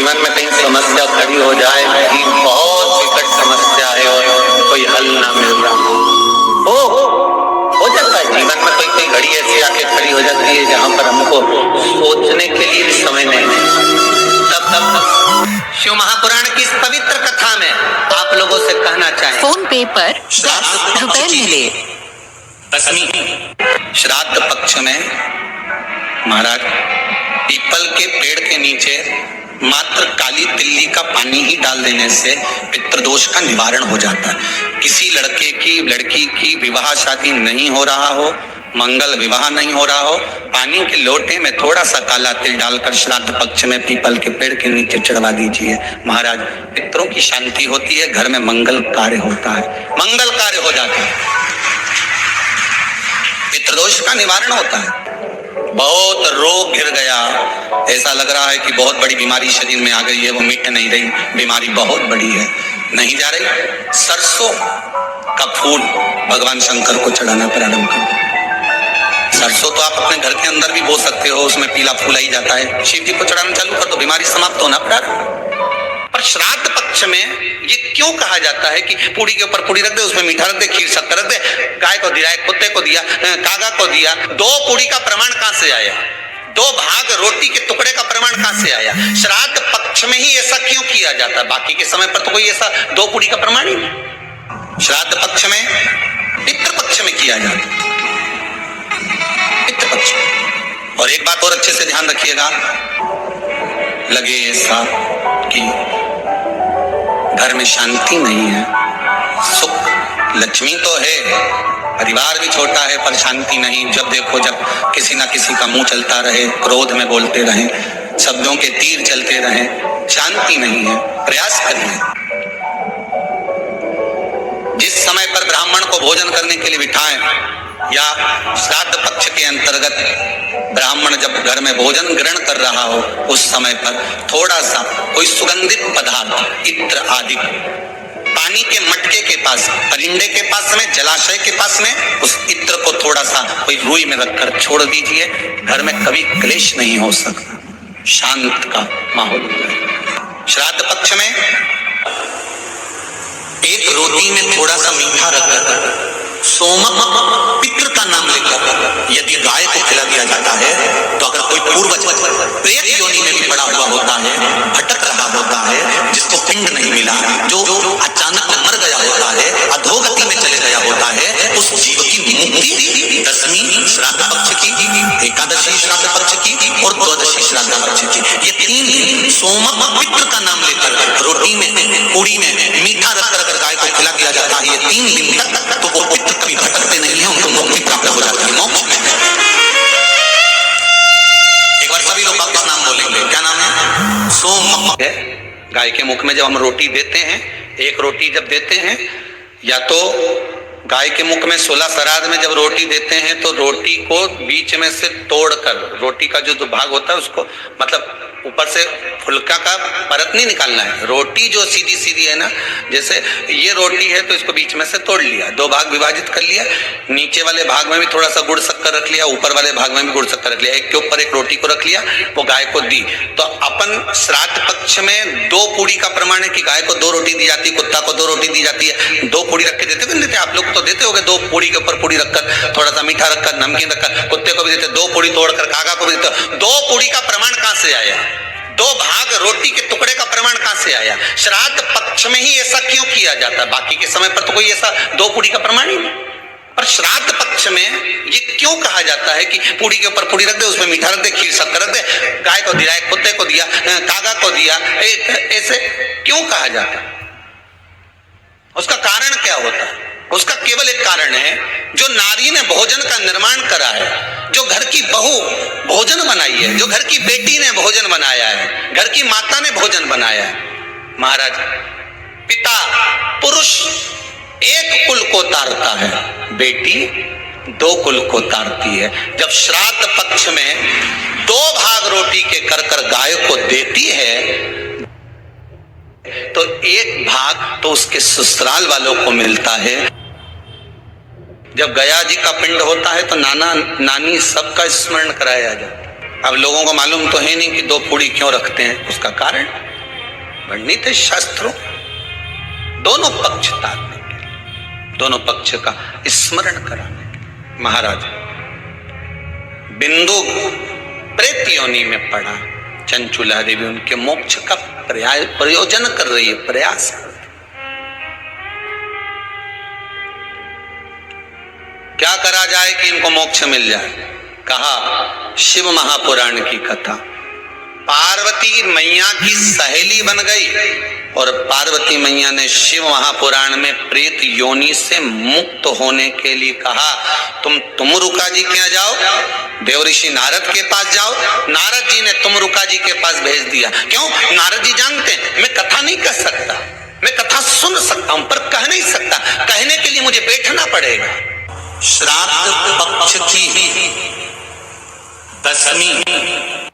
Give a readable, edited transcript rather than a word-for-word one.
जीवन में कहीं समस्या खड़ी हो जाए कि बहुत विकट समस्या है और कोई हल ना मिल रहा हो जाता है जीवन में कोई घड़ी ऐसी आके खड़ी हो जाती है जहां पर हमको सोचने के लिए भी समय नहीं। तब शिव महापुराण की इस पवित्र कथा में आप लोगों से कहना चाहें, फोन पे पर 10 रुपए मिले। दसवीं श्राद्ध पक्ष में महाराज पीपल के पेड़ के नीचे मात्र काली तिल्ली का पानी ही डाल देने से पितृदोष का निवारण हो जाता है। किसी लड़के की लड़की की विवाह शादी नहीं हो रहा हो, मंगल विवाह नहीं हो रहा हो, पानी के लोटे में थोड़ा सा काला तिल डालकर श्राद्ध पक्ष में पीपल के पेड़ के नीचे चढ़वा दीजिए महाराज। पितरों की शांति होती है, घर में मंगल कार्य होता है, मंगल कार्य हो जाता है, पितृदोष का निवारण होता है। बहुत रोग गिर गया, ऐसा लग रहा है कि बहुत बड़ी बीमारी शरीर में आ गई है, वो मिट नहीं रही, बीमारी बहुत बड़ी है, नहीं जा रही। सरसों का फूल भगवान शंकर को चढ़ाना प्रारंभ कर दो। सरसों तो आप अपने घर के अंदर भी बो सकते हो, उसमें पीला फूल ही जाता है, शिव जी को चढ़ाना चालू कर दो, बीमारी समाप्त होना प्रारंभ। पर श्राद्ध पक्ष में ये क्यों कहा जाता है कि पूड़ी के ऊपर पूड़ी रख दे, उसमें मीठा रख दे, खीर शक्कर रख दे, गाय को दिया, कुत्ते को दिया, कागा को दिया, 2 पूड़ी का प्रमाण कहां से आया? 2 भाग रोटी के टुकड़े का प्रमाण कहां से आया? श्राद्ध पक्ष में ही ऐसा क्यों किया जाता है? बाकी के समय पर तो कोई ऐसा 2 पूड़ी का प्रमाण ही नहीं। श्राद्ध पक्ष में, पितृ पक्ष में किया जाता है, पितृ पक्ष में। और एक बात और अच्छे से ध्यान रखिएगा, लगे ऐसा कि घर में शांति नहीं है, सुख लक्ष्मी तो है, परिवार भी छोटा है पर शांति नहीं, जब देखो जब किसी ना किसी का मुंह चलता रहे, क्रोध में बोलते रहे, शब्दों के तीर चलते रहे, शांति नहीं है, प्रयास करिए। जिस समय पर ब्राह्मण को भोजन करने के लिए बिठाएं या श्राद्ध पक्ष के अंतर्गत ब्राह्मण जब घर में भोजन ग्रहण कर रहा हो, उस समय पर थोड़ा सा कोई सुगंधित पदार्थ, इत्र आदि पानी के मटके के पास, परिंदे के पास में, जलाशय के पास में, उस इत्र को थोड़ा सा कोई रुई में रखकर छोड़ दीजिए। घर में कभी क्लेश नहीं हो सकता, शांत का माहौल। श्राद्ध पक्ष में एक रोटी में थोड़ा सा मीठा रखकर सोमक पितृ का नाम लेकर यदि गाय को खिला दिया जाता है, तो अगर कोई पूर्वज प्रेत योनि में भी पड़ा हुआ होता है, भटक रहा होता है, जिसको पिंड नहीं मिला, जो अचानक मर गया होता है, अधोगति में चले गया होता है, उस जीव की मुक्ति 10वीं श्राद्ध पक्ष की, 11वीं श्राद्ध पक्ष की और 12वीं श्राद्ध पक्ष की, ये 3 दिन सोमक पितृ का नाम लेकर रोटी में, पूड़ी में मीठा रखकर अगर गाय को खिला दिया जाता है, ये 3 दिन तक, तो वो पितृ कभी भटकते नहीं है, उनको मुक्ति प्राप्त हो जाती है, मोक्ष में। एक बार सभी लोग वापस नाम बोलेंगे, क्या नाम है? सोमक है। गाय के मुख में जब हम रोटी देते हैं, एक रोटी जब देते हैं, या तो गाय के मुख में 16 श्राद्ध में जब रोटी देते हैं तो रोटी को बीच में से तोड़कर, रोटी का जो भाग होता है उसको, मतलब ऊपर से फुलका का परत नहीं निकालना है, रोटी जो सीधी सीधी है ना, जैसे ये रोटी है तो इसको बीच में से तोड़ लिया, 2 भाग विभाजित कर लिया, नीचे वाले भाग में भी थोड़ा सा गुड़ शक्कर रख लिया, ऊपर वाले भाग में भी गुड़ शक्कर रख लिया, एक के ऊपर एक रोटी को रख लिया, वो गाय को दी। तो अपन श्राद्ध पक्ष में 2 पूड़ी का प्रमाण है कि गाय को 2 रोटी दी जाती है, कुत्ता को 2 रोटी दी जाती है, 2 पूड़ी रख के देते नहीं देते? आप लोग तो देते होगे, 2 पूड़ी के ऊपर पूड़ी रखकर, थोड़ा सा मीठा रखकर, नमकीन रखकर, कुत्ते को भी देते, 2 पूड़ी तोड़कर कागा को भी देते। 2 पूड़ी का प्रमाण कहां से आया? 2 भाग रोटी के टुकड़े का प्रमाण कहां से आया? श्राद्ध पक्ष में ही ऐसा क्यों किया जाता है? बाकी के समय पर तो कोई ऐसा 2 पूड़ी का प्रमाण ही नहीं। पर श्राद्ध पक्ष में ये क्यों कहा जाता है कि पूड़ी के ऊपर पूड़ी रख दे, उसमें मीठा रख दे, खीर शक्कर रख दे, गाय को दिया, कुत्ते को दिया, कागा को दिया, ऐसे क्यों कहा जाता है? उसका कारण क्या होता है? उसका केवल एक कारण है, जो नारी ने भोजन का निर्माण करा है, जो घर की बहू भोजन बनाई है, जो घर की बेटी ने भोजन बनाया है, घर की माता ने भोजन बनाया है। महाराज, पिता पुरुष एक कुल को तारता है, बेटी 2 कुल को तारती है। जब श्राद्ध पक्ष में 2 भाग रोटी के कर गाय को देती है, तो 1 भाग तो उसके ससुराल वालों को मिलता है। जब गया जी का पिंड होता है तो नाना नानी सबका स्मरण कराया जाता है। अब लोगों को मालूम तो है नहीं कि 2 पूड़ी क्यों रखते हैं, उसका कारण वर्णित है शास्त्रों, दोनों पक्ष ताकने के लिए, दोनों पक्ष का स्मरण कराने के लिए। महाराज बिंदु प्रेत योनि में पड़ा, चंचुला देवी उनके मोक्ष का प्रयोजन कर रही है, प्रयास कर रही है। क्या करा जाए कि इनको मोक्ष मिल जाए? कहा शिव महापुराण की कथा। पार्वती मैया की सहेली बन गई और पार्वती मैया ने शिव महापुराण में प्रेत योनि से मुक्त होने के लिए कहा तुम रुका जी के यहाँ जाओ, देवऋषि नारद के पास जाओ। नारद जी ने तुमरुका जी के पास भेज दिया। क्यों? नारद जी जानते हैं मैं कथा नहीं कह सकता, मैं कथा सुन सकता हूं पर कह नहीं सकता, कहने के लिए मुझे बैठना पड़ेगा। श्राद्ध पक्ष की 10वीं